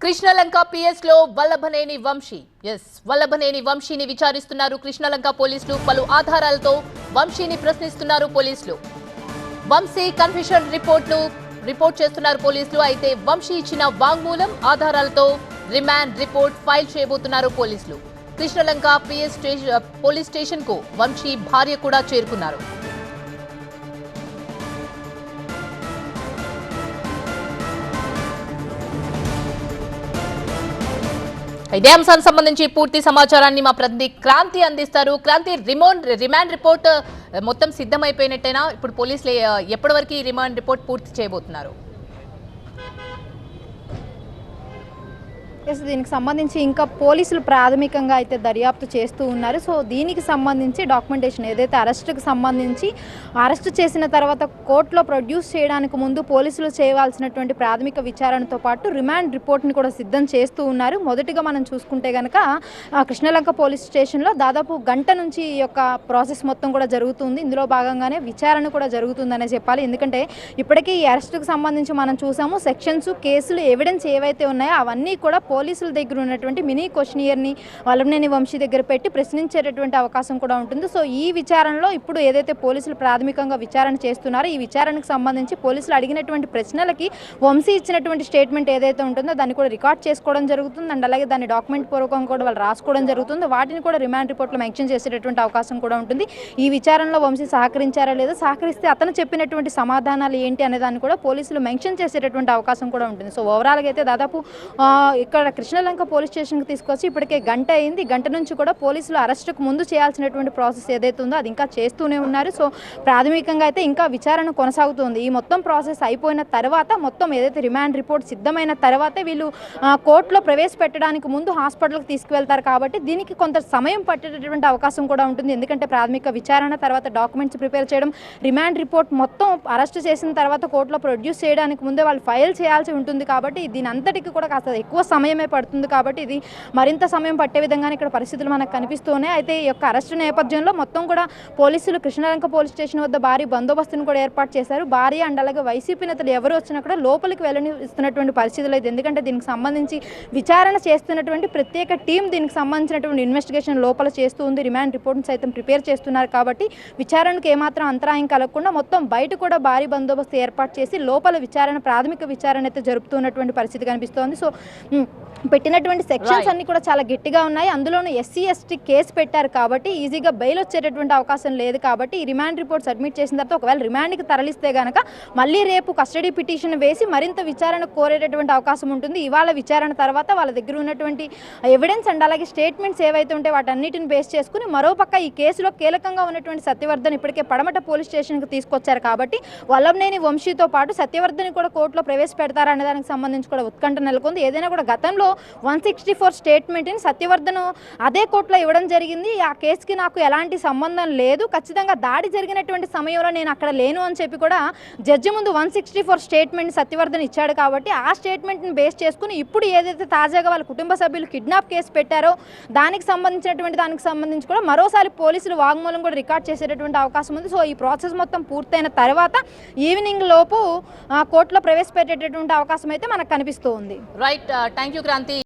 Krishnalanka PS లో వల్లభనేని వంశీని విచారిస్తున్నారు కృష్ణలంక పోలీసులు. పలు ఆధారాలతో వంశీని ప్రశ్నిస్తున్నారు పోలీసులు. వంశీ కన్ఫెషన్ రిపోర్ట్ చేస్తున్నారు పోలీసులు. అయితే వంశీ ఇచ్చిన వాంగ్మూలం ఆధారాలతో రిమాండ్ రిపోర్ట్ ఫైల్ చేయబోతున్నారు పోలీసులు. కృష్ణలంక పిఎస్ పోలీస్ స్టేషన్ కు వంశీ భార్య కూడా చేరుకున్నారు. ఇదే అంశానికి సంబంధించి పూర్తి సమాచారాన్ని మా ప్రతినిధి క్రాంతి అందిస్తారు. క్రాంతి, రిమాండ్ రిపోర్ట్ మొత్తం సిద్ధమైపోయినట్టేనా? ఇప్పుడు పోలీసులు ఎప్పటి వరకు ఈ రిమాండ్ రిపోర్ట్ పూర్తి చేయబోతున్నారు? దీనికి సంబంధించి ఇంకా పోలీసులు ప్రాథమికంగా అయితే దర్యాప్తు చేస్తూ ఉన్నారు. సో దీనికి సంబంధించి డాక్యుమెంటేషన్ ఏదైతే అరెస్టుకు సంబంధించి అరెస్టు చేసిన తర్వాత కోర్టులో ప్రొడ్యూస్ చేయడానికి ముందు పోలీసులు చేయవలసినటువంటి ప్రాథమిక విచారణతో పాటు రిమాండ్ రిపోర్ట్ని కూడా సిద్ధం చేస్తూ ఉన్నారు. మొదటిగా మనం చూసుకుంటే కనుక కృష్ణలంక పోలీస్ స్టేషన్లో దాదాపు గంట నుంచి ఈ యొక్క ప్రాసెస్ మొత్తం కూడా జరుగుతుంది. ఇందులో భాగంగానే విచారణ కూడా జరుగుతుందనే చెప్పాలి. ఎందుకంటే ఇప్పటికీ ఈ అరెస్టుకు సంబంధించి మనం చూసాము సెక్షన్స్, కేసులు, ఎవిడెన్స్ ఏవైతే ఉన్నాయో అవన్నీ కూడా పోలీసుల దగ్గర ఉన్నటువంటి మినీ క్వశ్చనియర్ని వల్లభనేని వంశీ దగ్గర పెట్టి ప్రశ్నించేటటువంటి అవకాశం కూడా ఉంటుంది. సో ఈ విచారణలో ఇప్పుడు ఏదైతే పోలీసులు ప్రాథమికంగా విచారణ చేస్తున్నారో ఈ విచారణకు సంబంధించి పోలీసులు అడిగినటువంటి ప్రశ్నలకి వంశీ ఇచ్చినటువంటి స్టేట్మెంట్ ఏదైతే ఉంటుందో దాన్ని కూడా రికార్డ్ చేసుకోవడం జరుగుతుంది. అండ్ అలాగే దాన్ని డాక్యుమెంట్ పూర్వకంగా కూడా వాళ్ళు రాసుకోవడం జరుగుతుంది. వాటిని కూడా రిమాండ్ రిపోర్ట్లో మెన్షన్ చేసేటటువంటి అవకాశం కూడా ఉంటుంది. ఈ విచారణలో వంశీ సహకరించారా లేదా, సహకరిస్తే అతను చెప్పినటువంటి సమాధానాలు ఏంటి అనే దాన్ని కూడా పోలీసులు మెన్షన్ చేసేటటువంటి అవకాశం కూడా ఉంటుంది. సో ఓవరాల్గా అయితే దాదాపు ఇక్కడ కృష్ణలంక పోలీస్ స్టేషన్కి తీసుకొచ్చి ఇప్పటికే గంట అయింది. గంట నుంచి కూడా పోలీసులు అరెస్టుకు ముందు చేయాల్సినటువంటి ప్రాసెస్ ఏదైతే ఉందో అది ఇంకా చేస్తూనే ఉన్నారు. సో ప్రాథమికంగా అయితే ఇంకా విచారణ కొనసాగుతుంది. ఈ మొత్తం ప్రాసెస్ అయిపోయిన తర్వాత మొత్తం ఏదైతే రిమాండ్ రిపోర్ట్ సిద్ధమైన తర్వాతే వీళ్ళు కోర్టులో ప్రవేశపెట్టడానికి ముందు హాస్పిటల్కి తీసుకువెళ్తారు. కాబట్టి దీనికి కొంత సమయం పట్టేటటువంటి అవకాశం కూడా ఉంటుంది. ఎందుకంటే ప్రాథమిక విచారణ తర్వాత డాక్యుమెంట్స్ ప్రిపేర్ చేయడం, రిమాండ్ రిపోర్ట్ మొత్తం అరెస్ట్ చేసిన తర్వాత కోర్టులో ప్రొడ్యూస్ చేయడానికి ముందే వాళ్ళు ఫైల్ చేయాల్సి ఉంటుంది. కాబట్టి దీని అంతటికి కూడా కాస్త ఎక్కువ సమయమే పడుతుంది. కాబట్టి ఇది మరింత సమయం పట్టే విధంగానే ఇక్కడ పరిస్థితులు మనకు కనిపిస్తున్నాయి. అయితే ఈ యొక్క అరెస్టు నేపథ్యంలో మొత్తం కూడా పోలీసులు కృష్ణలంక పోలీస్ స్టేషన్ వద్ద భారీ బందోబస్తును కూడా ఏర్పాటు చేశారు. భారీ అండ్ అలాగే వైసీపీ నేతలు ఎవరు వచ్చినా కూడా లోపలికి వెళ్ళనిస్తున్నటువంటి పరిస్థితులు అయితే, ఎందుకంటే దీనికి సంబంధించి విచారణ చేస్తున్నటువంటి ప్రత్యేక టీం దీనికి సంబంధించినటువంటి ఇన్వెస్టిగేషన్ లోపల చేస్తూ ఉంది. రిమాండ్ రిపోర్ట్ని సైతం ప్రిపేర్ చేస్తున్నారు. కాబట్టి విచారణకు ఏమాత్రం అంతరాయం కలగకుండా మొత్తం బయట కూడా భారీ బందోబస్తు ఏర్పాటు చేసి లోపల విచారణ, ప్రాథమిక విచారణ అయితే జరుపుతున్నటువంటి పరిస్థితి కనిపిస్తోంది. సో పెట్టినటువంటి సెక్షన్స్ అన్ని కూడా చాలా గట్టిగా ఉన్నాయి. అందులోనూ SC/ST కేసు పెట్టారు కాబట్టి ఈజీగా బెయిల్ వచ్చేటటువంటి అవకాశం లేదు. కాబట్టి ఈ రిమాండ్ రిపోర్ట్ సబ్మిట్ చేసిన తర్వాత ఒకవేళ రిమాండ్కి తరలిస్తే కనుక మళ్ళీ రేపు కస్టడీ పిటిషన్ వేసి మరింత విచారణ కోరేటటువంటి అవకాశం ఉంటుంది. ఇవాళ విచారణ తర్వాత వాళ్ళ దగ్గర ఉన్నటువంటి ఎవిడెన్స్ అండ్ అలాగే స్టేట్మెంట్స్ ఏవైతే ఉంటే వాటన్నిటిని బేస్ చేసుకుని మరోపక్క ఈ కేసులో కీలకంగా ఉన్నటువంటి సత్యవర్ధన్ ఇప్పటికే పడమట పోలీస్ స్టేషన్కి తీసుకొచ్చారు. కాబట్టి వల్లభనేని వంశీతో పాటు సత్యవర్ధన్ కూడా కోర్టులో ప్రవేశపెడతారనే దానికి సంబంధించి కూడా ఉత్కంఠ నెలకొంది. ఏదైనా కూడా గతంలో 164 స్టేట్మెంట్ని సత్యవర్ధన్ అదే కోర్టులో ఇవ్వడం జరిగింది. ఆ కేసుకి నాకు ఎలాంటి సంబంధం లేదు, ఖచ్చితంగా దాడి జరిగినటువంటి సమయంలో నేను అక్కడ లేను అని చెప్పి కూడా జడ్జి ముందు 164 స్టేట్మెంట్ సత్యవర్ధన్ ఇచ్చాడు. కాబట్టి ఆ స్టేట్మెంట్ని బేస్ చేసుకుని ఇప్పుడు ఏదైతే తాజాగా వాళ్ళ కుటుంబ సభ్యులు కిడ్నాప్ కేసు పెట్టారో దానికి సంబంధించి కూడా మరోసారి పోలీసులు వాంగ్మూలం కూడా రికార్డ్ చేసేటటువంటి అవకాశం ఉంది. సో ఈ ప్రాసెస్ మొత్తం పూర్తయిన తర్వాత ఈవినింగ్ లోపు కోర్టులో ప్రవేశపెట్టేటటువంటి అవకాశం అయితే మనకు కనిపిస్తూ ఉంది. Right, thank you Kranti.